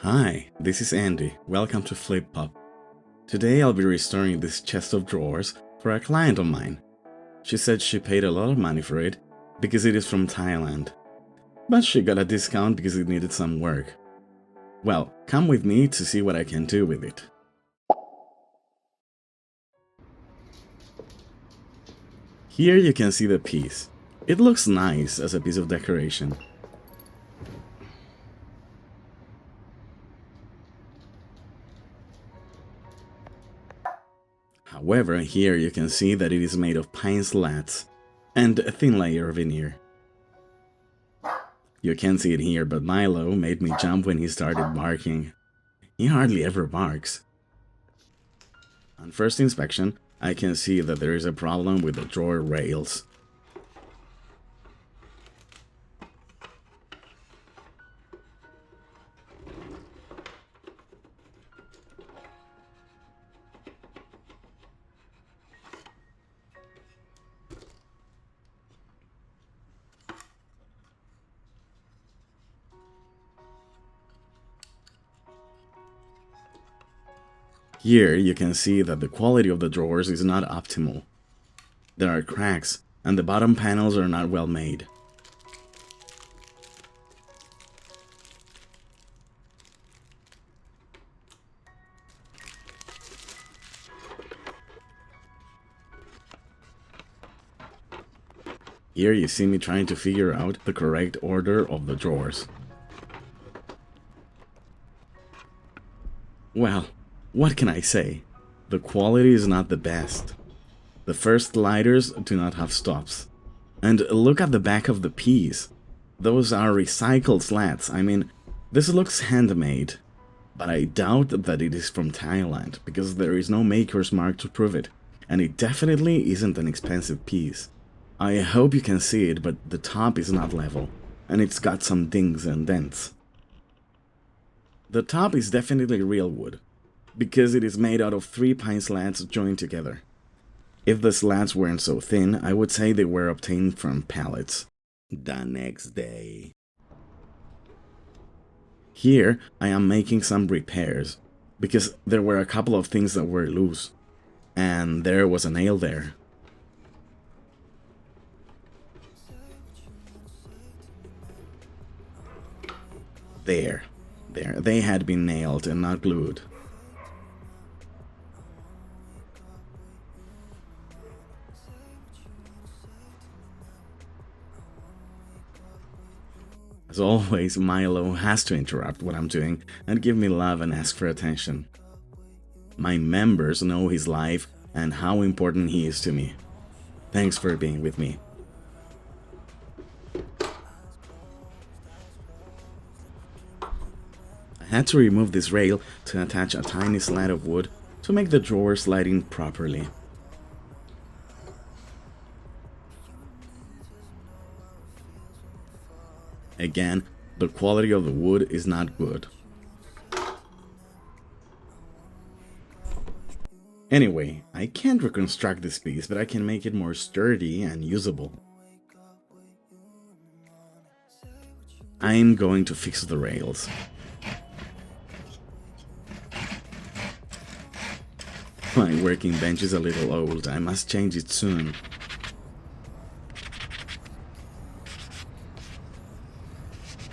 Hi, this is Andy. Welcome to Flip Pop. Today I'll be restoring this chest of drawers for a client of mine. She said she paid a lot of money for it because it is from Thailand, but she got a discount because it needed some work. Well, come with me to see what I can do with it. Here you can see the piece. It looks nice as a piece of decoration. However, here you can see that it is made of pine slats and a thin layer of veneer. You can't see it here, but Milo made me jump when he started barking. He hardly ever barks. On first inspection, I can see that there is a problem with the drawer rails. Here you can see that the quality of the drawers is not optimal. There are cracks, and the bottom panels are not well made. Here you see me trying to figure out the correct order of the drawers. Well, what can I say? The quality is not the best. The first sliders do not have stops. And look at the back of the piece. Those are recycled slats. I mean, this looks handmade. But I doubt that it is from Thailand, because there is no maker's mark to prove it. And it definitely isn't an expensive piece. I hope you can see it, but the top is not level. And it's got some dings and dents. The top is definitely real wood, because it is made out of 3 pine slats joined together. If the slats weren't so thin, I would say they were obtained from pallets. The next day. Here, I am making some repairs, because there were a couple of things that were loose, and there was a nail there. There, they had been nailed and not glued. As always, Milo has to interrupt what I'm doing and give me love and ask for attention. My members know his life and how important he is to me. Thanks for being with me. I had to remove this rail to attach a tiny slat of wood to make the drawer slide in properly. Again, the quality of the wood is not good. Anyway, I can't reconstruct this piece, but I can make it more sturdy and usable. I'm going to fix the rails. My working bench is a little old. I must change it soon.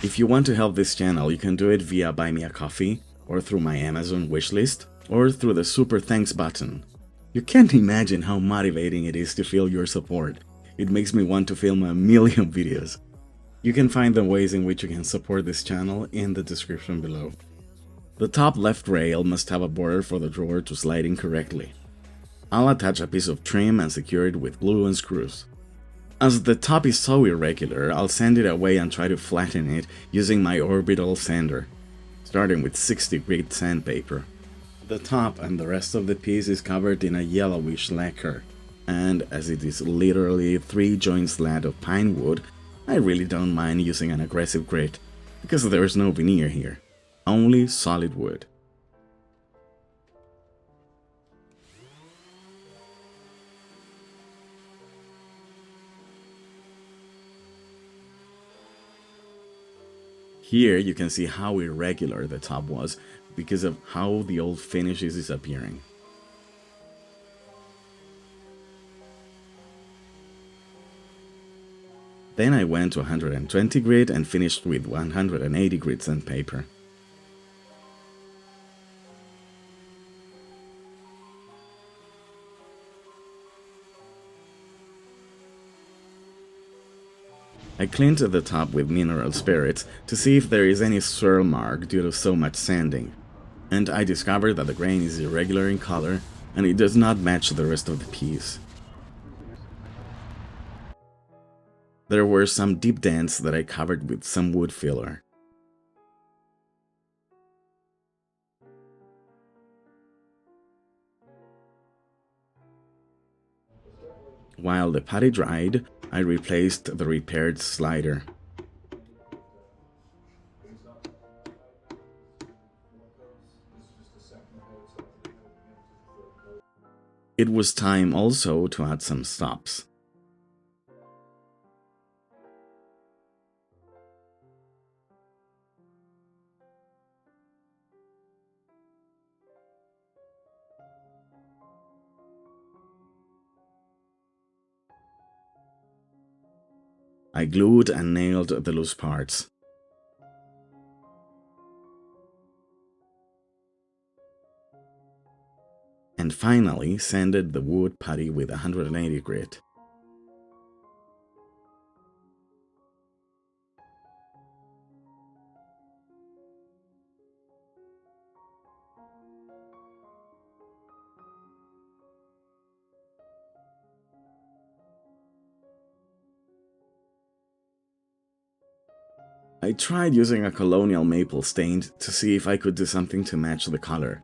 If you want to help this channel, you can do it via Buy Me a Coffee, or through my Amazon wishlist, or through the Super Thanks button. You can't imagine how motivating it is to feel your support. It makes me want to film a million videos. You can find the ways in which you can support this channel in the description below. The top left rail must have a border for the drawer to slide in correctly. I'll attach a piece of trim and secure it with glue and screws. As the top is so irregular, I'll sand it away and try to flatten it using my orbital sander, starting with 60 grit sandpaper. The top and the rest of the piece is covered in a yellowish lacquer, and as it is literally 3-joint slat of pine wood, I really don't mind using an aggressive grit, because there is no veneer here, only solid wood. Here you can see how irregular the top was because of how the old finish is disappearing. Then I went to 120 grit and finished with 180 grit sandpaper. I cleaned the top with mineral spirits to see if there is any swirl mark due to so much sanding, and I discovered that the grain is irregular in color and it does not match the rest of the piece. There were some deep dents that I covered with some wood filler. While the putty dried, I replaced the repaired slider. It was time also to add some stops. I glued and nailed the loose parts. And finally sanded the wood putty with 180 grit. I tried using a colonial maple stain to see if I could do something to match the color.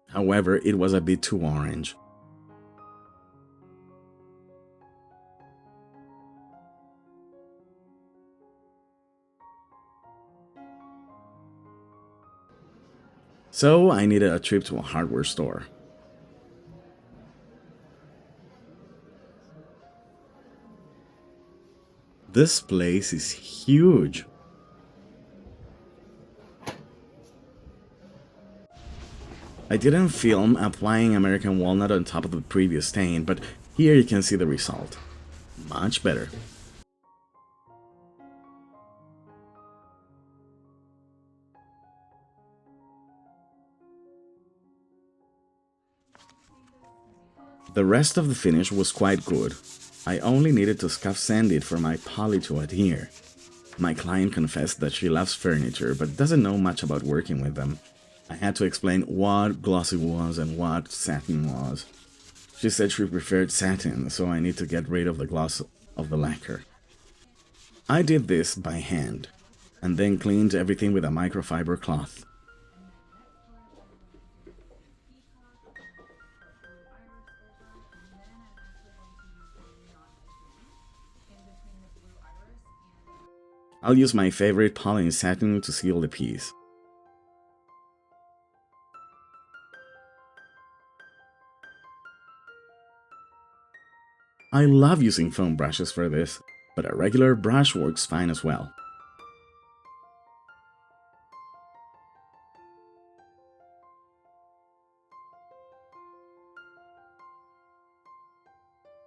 However, it was a bit too orange. So I needed a trip to a hardware store. This place is huge. I didn't film applying American walnut on top of the previous stain, but here you can see the result. Much better. The rest of the finish was quite good. I only needed to scuff sand it for my poly to adhere. My client confessed that she loves furniture but doesn't know much about working with them. I had to explain what glossy was and what satin was. She said she preferred satin, so I need to get rid of the gloss of the lacquer. I did this by hand, and then cleaned everything with a microfiber cloth. I'll use my favorite poly satin to seal the piece. I love using foam brushes for this, but a regular brush works fine as well.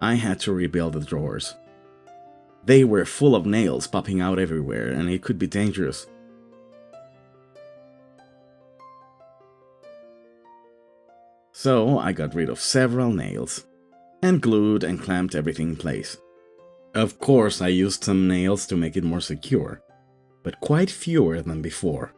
I had to rebuild the drawers. They were full of nails popping out everywhere, and it could be dangerous. So I got rid of several nails, and glued and clamped everything in place. Of course, I used some nails to make it more secure, but quite fewer than before.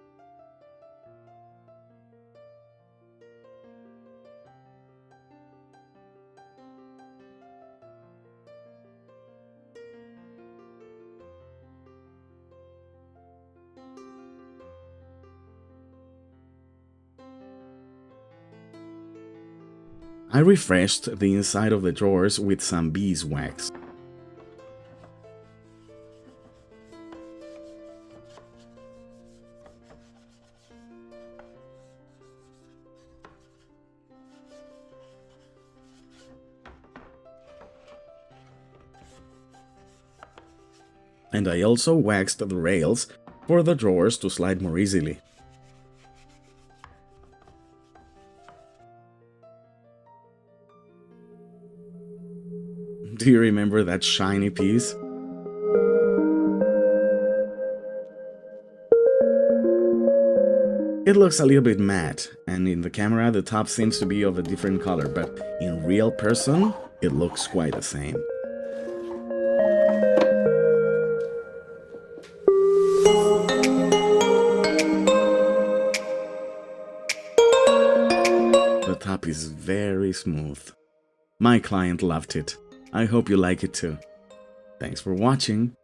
I refreshed the inside of the drawers with some beeswax. And I also waxed the rails for the drawers to slide more easily. Do you remember that shiny piece? It looks a little bit matte, and in the camera the top seems to be of a different color, but in real person, it looks quite the same. The top is very smooth. My client loved it. I hope you like it too. Thanks for watching.